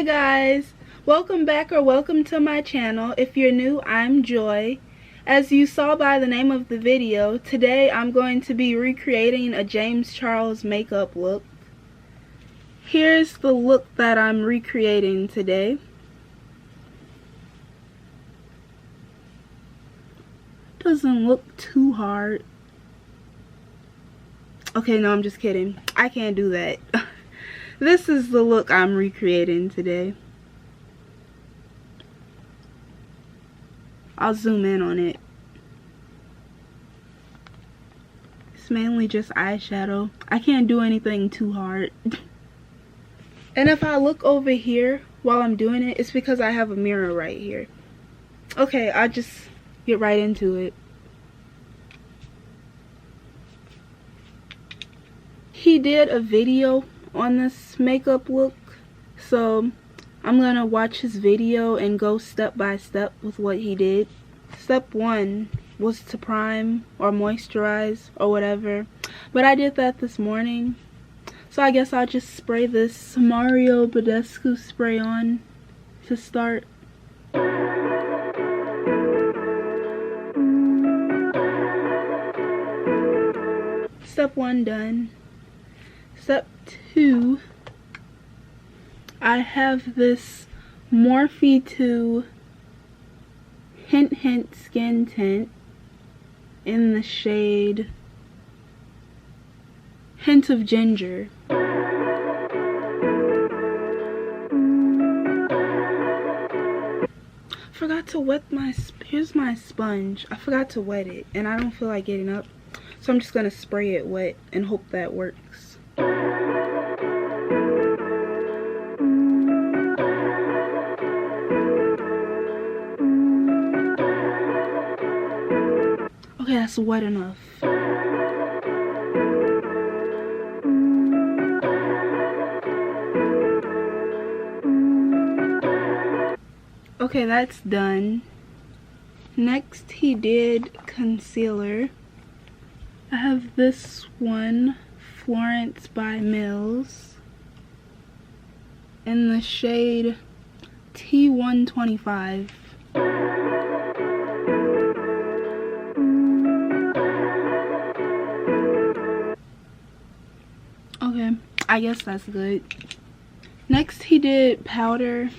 guys, welcome back or welcome to my channel. If you're new, I'm Joy. As you saw by the name of the video, today I'm going to be recreating a James Charles makeup look. Here's the look that I'm recreating today. Doesn't look too hard. Okay, no, I'm just kidding. I can't do that. This is the look I'm recreating today. I'll zoom in on it. It's mainly just eyeshadow. I can't do anything too hard. And if I look over here while I'm doing it, it's because I have a mirror right here. Okay, I'll just get right into it. He did a video on this makeup look, so I'm gonna watch his video and go step by step with what he did. Step 1 was to prime or moisturize or whatever, but I did that this morning, so I guess I'll just spray this Mario Badescu spray on to start. Step 1 done. Step 2, I have this Morphe 2 Hint Skin Tint in the shade Hint of Ginger. Forgot to wet my, here's my sponge. I forgot to wet it and I don't feel like getting up, so I'm just gonna spray it wet and hope that works. Okay, that's wet enough. Okay, that's done. Next, he did concealer. I have this one, Florence by Mills, in the shade T125. Okay, I guess that's good. Next, he did powder.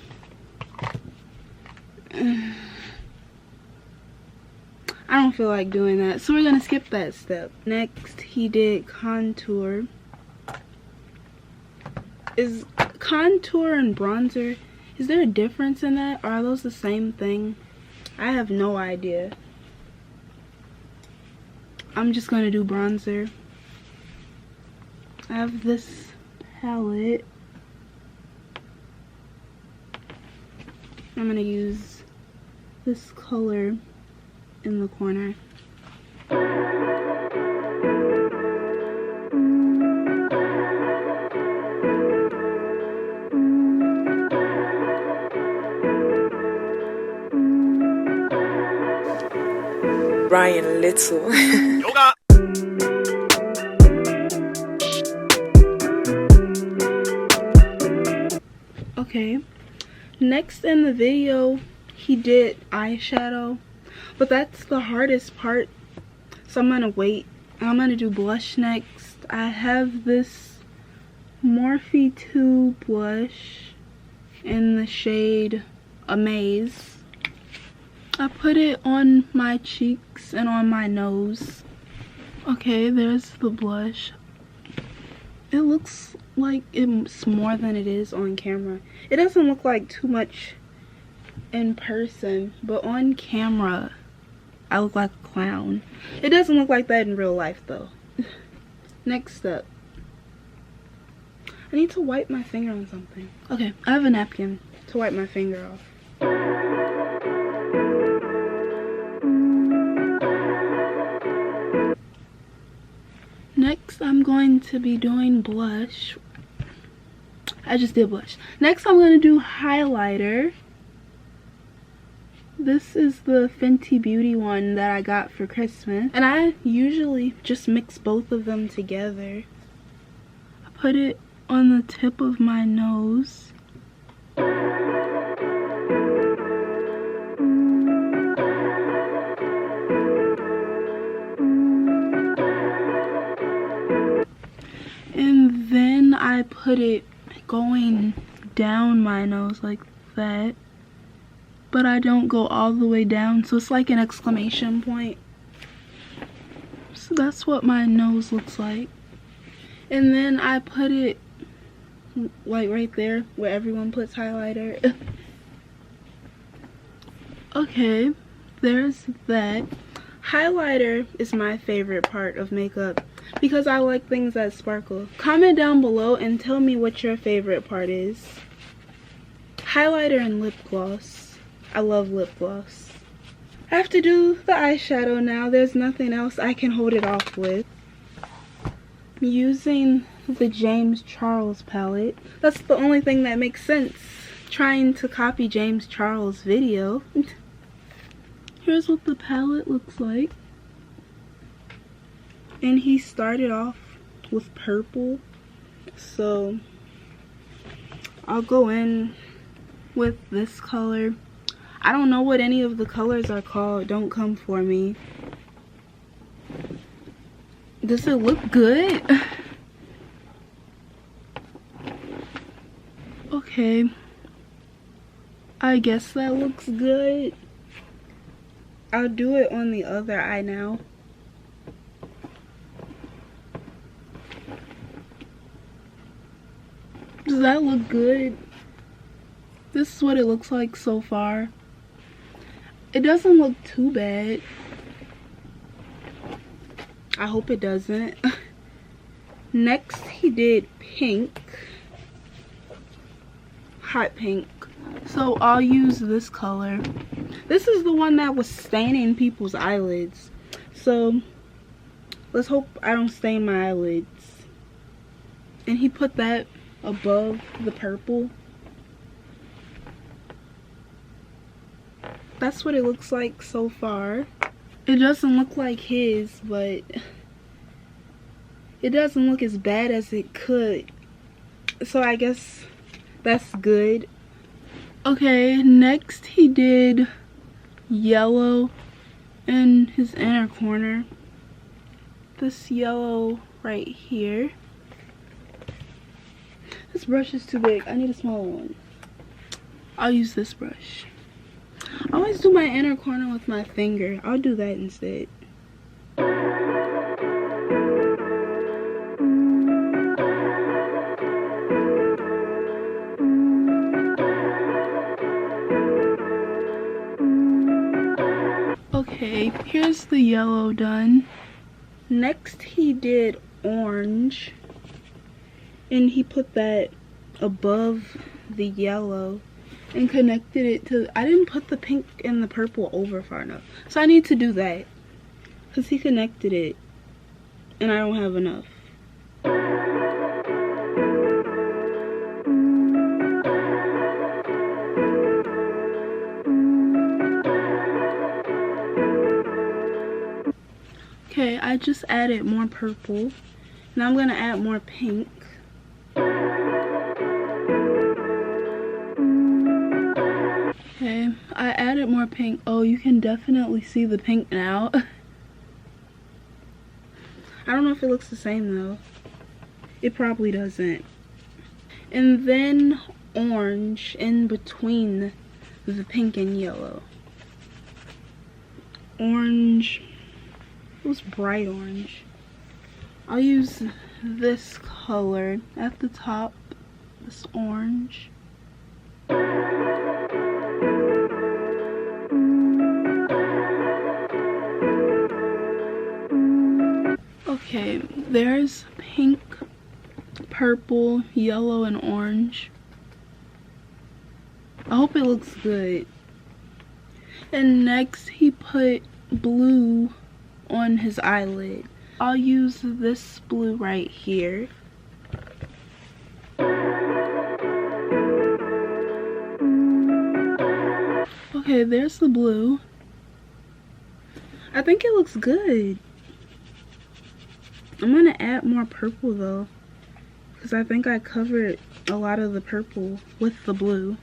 I don't feel like doing that, so we're gonna skip that step. Next, he did contour. Is contour and bronzer, is there a difference in that, or are those the same thing? I have no idea. I'm just gonna do bronzer. I have this palette. I'm gonna use this color in the corner. Brian Little. Yoga. Okay, next in the video he did eyeshadow, but that's the hardest part, so I'm gonna wait. I'm gonna do blush next. I have this Morphe 2 blush in the shade Amaze. I put it on my cheeks and on my nose. Okay, there's the blush. It looks like it's more than it is on camera. It doesn't look like too much in person, but on camera I look like a clown. It doesn't look like that in real life though. Next up, I need to wipe my finger on something. Okay, I have a napkin to wipe my finger off. Next, I'm going to be doing blush. I just did blush. Next, I'm going to do highlighter. This is the Fenty Beauty one that I got for Christmas. And I usually just mix both of them together. I put it on the tip of my nose. And then I put it going down my nose like that, but I don't go all the way down, so it's like an exclamation point. So that's what my nose looks like. And then I put it like right there where everyone puts highlighter. Okay, there's that. Highlighter is my favorite part of makeup because I like things that sparkle. Comment down below and tell me what your favorite part is. Highlighter and lip gloss. I love lip gloss. I have to do the eyeshadow now. There's nothing else I can hold it off with. I'm using the James Charles palette. That's the only thing that makes sense. Trying to copy James Charles' video. Here's what the palette looks like. And he started off with purple. So I'll go in with this color. I don't know what any of the colors are called. Don't come for me. Does it look good? Okay. I guess that looks good. I'll do it on the other eye now. Does that look good? This is what it looks like so far. It doesn't look too bad. I hope it doesn't. Next, he did pink. Hot pink. So I'll use this color. This is the one that was staining people's eyelids. So let's hope I don't stain my eyelids. And he put that above the purple. That's what it looks like so far. It doesn't look like his, but it doesn't look as bad as it could. So I guess that's good. Okay, next he did yellow in his inner corner. This yellow right here. This brush is too big. I need a smaller one. I'll use this brush. I always do my inner corner with my finger. I'll do that instead. Okay, here's the yellow done. Next he did orange. And he put that above the yellow and connected it to, I didn't put the pink and the purple over far enough. So I need to do that. Because he connected it. And I don't have enough. Okay, I just added more purple. Now I'm going to add more pink. Okay, I added more pink. Oh, you can definitely see the pink now. I don't know if it looks the same though. It probably doesn't. And then orange in between the pink and yellow. Orange. It was bright orange. I'll use this color at the top. This orange. Okay, there's pink, purple, yellow, and orange. I hope it looks good. And next he put blue on his eyelid. I'll use this blue right here. Okay, there's the blue. I think it looks good. I'm gonna add more purple though, because I think I covered a lot of the purple with the blue.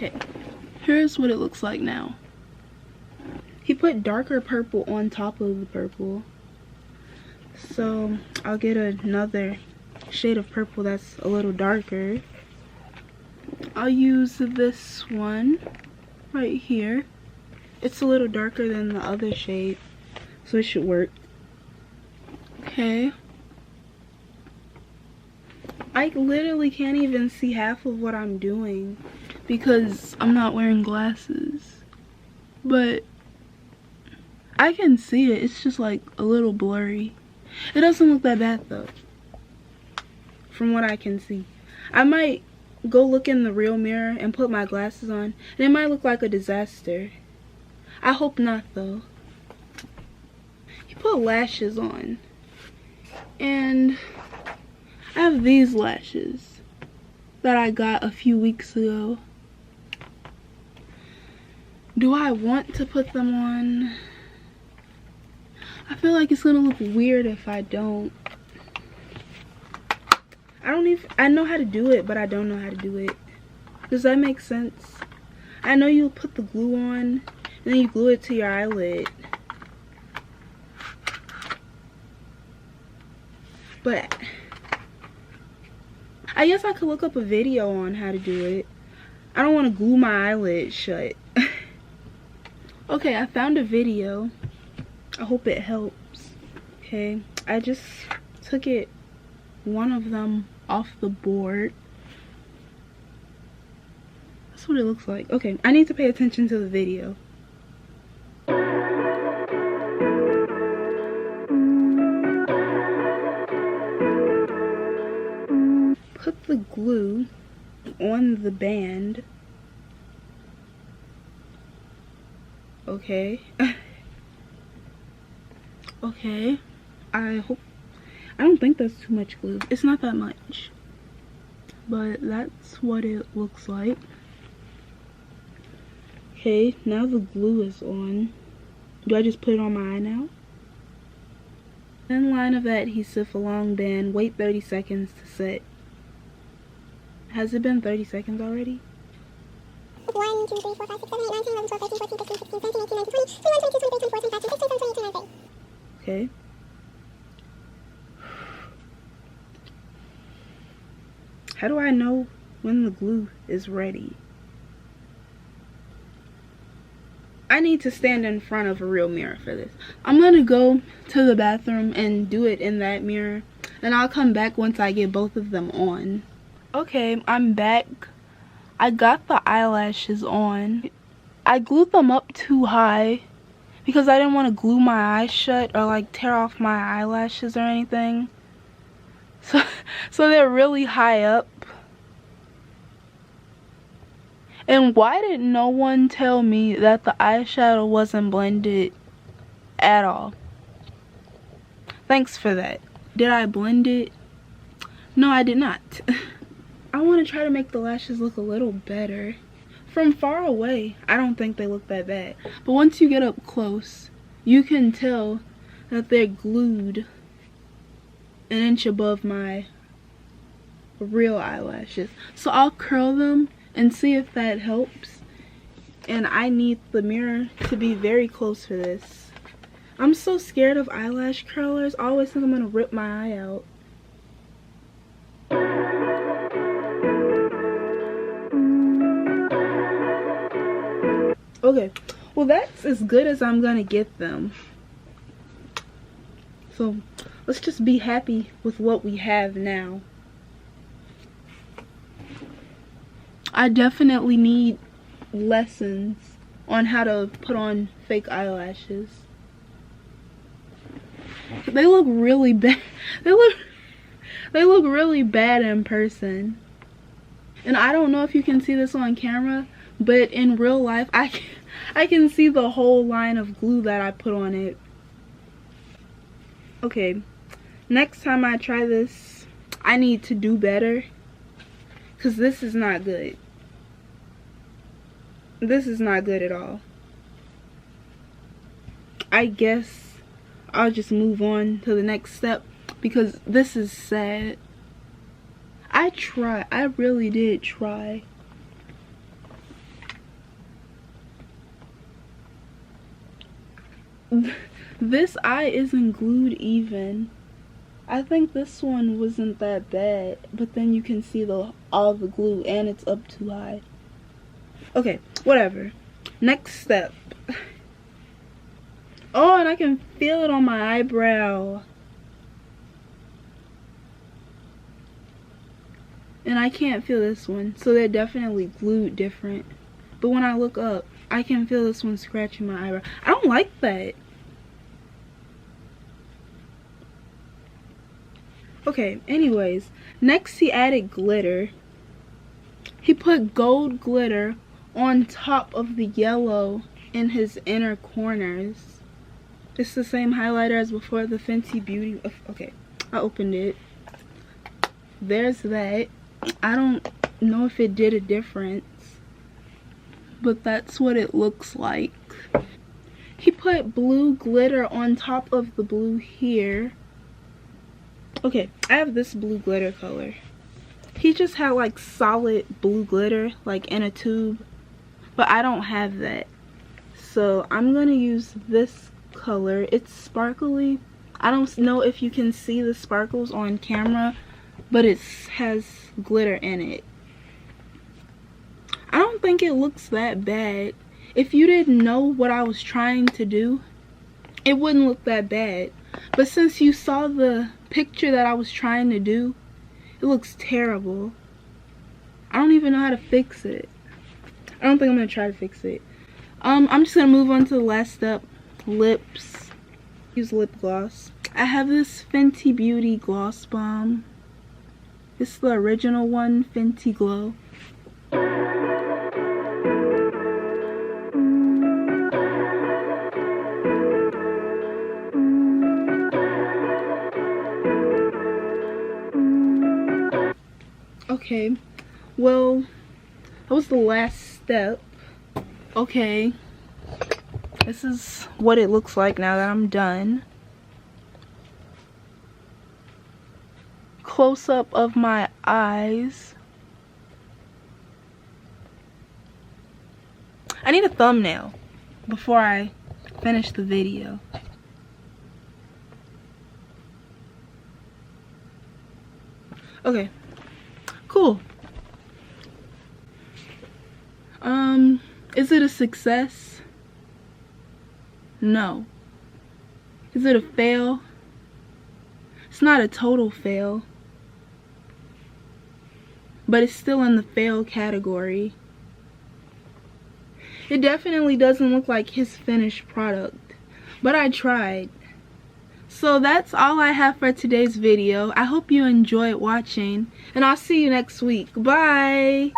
Okay, here's what it looks like now. He put darker purple on top of the purple. So I'll get another shade of purple that's a little darker. I'll use this one right here. It's a little darker than the other shade, so it should work. Okay. I literally can't even see half of what I'm doing because I'm not wearing glasses. But I can see it. It's just like a little blurry. It doesn't look that bad though, from what I can see. I might go look in the real mirror and put my glasses on, and it might look like a disaster. I hope not though. He put lashes on, and I have these lashes that I got a few weeks ago. Do I want to put them on? I feel like it's gonna look weird if I don't. I know how to do it, but I don't know how to do it. Does that make sense? I know you put the glue on and then you glue it to your eyelid. But I guess I could look up a video on how to do it. I don't want to glue my eyelid shut. Okay, I found a video. I hope it helps. Okay, I just took one of them off the board. That's what it looks like. Okay, I need to pay attention to the video. Put the glue on the band. Okay. Okay, I don't think that's too much glue. It's not that much, but that's what it looks like. Okay, now the glue is on. Do I just put it on my eye now? In line of adhesive, a long band. Wait 30 seconds to set. Has it been 30 seconds already? 1, 2, 3, 4, 5, 6, 7, 8, 9, 10, 11, 12, 13, 14, 15, 16, 17, 18, 19, 20, 21, 22, 23, 24, 25, 26, 27, 28, 29, 30. Okay. How do I know when the glue is ready? I need to stand in front of a real mirror for this. I'm gonna go to the bathroom and do it in that mirror, and I'll come back once I get both of them on. Okay, I'm back. I got the eyelashes on. I glued them up too high because I didn't want to glue my eyes shut or like tear off my eyelashes or anything. So they're really high up. And why did no one tell me that the eyeshadow wasn't blended at all? Thanks for that. Did I blend it? No, I did not. I want to try to make the lashes look a little better. From far away, I don't think they look that bad. But once you get up close, you can tell that they're glued an inch above my real eyelashes. So I'll curl them and see if that helps. And I need the mirror to be very close for this. I'm so scared of eyelash curlers. I always think I'm gonna rip my eye out. Okay, well that's as good as I'm gonna get them. So let's just be happy with what we have now. I definitely need lessons on how to put on fake eyelashes. They look really bad. They look really bad in person. And I don't know if you can see this on camera, but in real life I can see the whole line of glue that I put on it. Okay, next time I try this, I need to do better, because this is not good. This is not good at all. I guess I'll just move on to the next step, because this is sad. I really did try. This eye isn't glued even. I think this one wasn't that bad, but then you can see all the glue and it's up too high. Okay, whatever. Next step. Oh, and I can feel it on my eyebrow. And I can't feel this one, so they're definitely glued different. But when I look up, I can feel this one scratching my eyebrow. I don't like that. Okay, anyways, next he added glitter. He put gold glitter on top of the yellow in his inner corners. It's the same highlighter as before, the Fenty Beauty. Okay, I opened it. There's that. I don't know if it did a difference, but that's what it looks like. He put blue glitter on top of the blue here. Okay, I have this blue glitter color. He just had like solid blue glitter, like in a tube, but I don't have that. So I'm gonna use this color. It's sparkly. I don't know if you can see the sparkles on camera, but it has glitter in it. I don't think it looks that bad. If you didn't know what I was trying to do, it wouldn't look that bad. But since you saw the picture that I was trying to do, it looks terrible. I don't even know how to fix it. I don't think I'm gonna try to fix it. I'm just gonna move on to the last step, lips. Use lip gloss. I have this Fenty Beauty Gloss Bomb. It's the original one, Fenty Glow. Okay, well, that was the last step. Okay, this is what it looks like now that I'm done. Close up of my eyes. I need a thumbnail before I finish the video. Okay, cool. Is it a success? No. Is it a fail? It's not a total fail, but it's still in the fail category. It definitely doesn't look like his finished product, but I tried. So that's all I have for today's video. I hope you enjoyed watching, and I'll see you next week. Bye!